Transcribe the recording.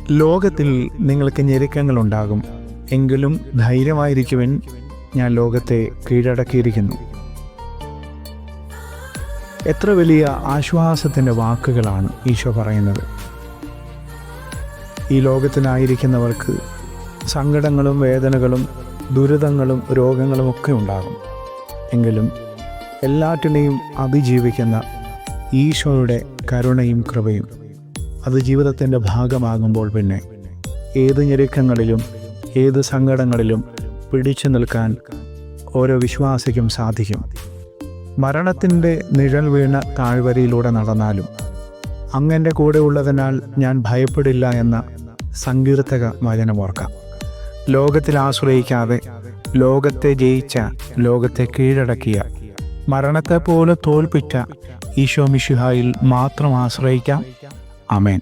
ലോകത്തിൽ നിങ്ങൾക്ക് ഞെരുക്കങ്ങളുണ്ടാകും, എങ്കിലും ധൈര്യമായിരിക്കുവിൻ, ഞാൻ ലോകത്തെ കീഴടക്കിയിരിക്കുന്നു. എത്ര വലിയ ആശ്വാസത്തിൻ്റെ വാക്കുകളാണ് ഈശോ പറയുന്നത്. ഈ ലോകത്തിനായിരിക്കുന്നവർക്ക് സങ്കടങ്ങളും വേദനകളും ദുരിതങ്ങളും രോഗങ്ങളും ഒക്കെ ഉണ്ടാകും. എങ്കിലും എല്ലാറ്റിനെയും അതിജീവിക്കുന്ന ഈശോയുടെ കരുണയും കൃപയും അത് ജീവിതത്തിൻ്റെ ഭാഗമാകുമ്പോൾ പിന്നെ ഏത് ഞെരുക്കങ്ങളിലും ഏത് സങ്കടങ്ങളിലും പിടിച്ചു നിൽക്കാൻ ഓരോ വിശ്വാസിക്കും സാധിക്കും. മരണത്തിൻ്റെ നിഴൽ വീണ താഴ്വരയിലൂടെ നടന്നാലും അങ്ങൻ്റെ കൂടെ ഉള്ളതിനാൽ ഞാൻ ഭയപ്പെടില്ല എന്ന സങ്കീർത്തക വചനമോർക്കാം. ലോകത്തിൽ ആശ്രയിക്കാതെ ലോകത്തെ ജയിച്ച, ലോകത്തെ കീഴടക്കിയ, മരണത്തെപ്പോലെ തോൽപ്പിച്ച ഈശോ മിശിഹായിൽ മാത്രം ആശ്രയിക്കാം. ആമേൻ.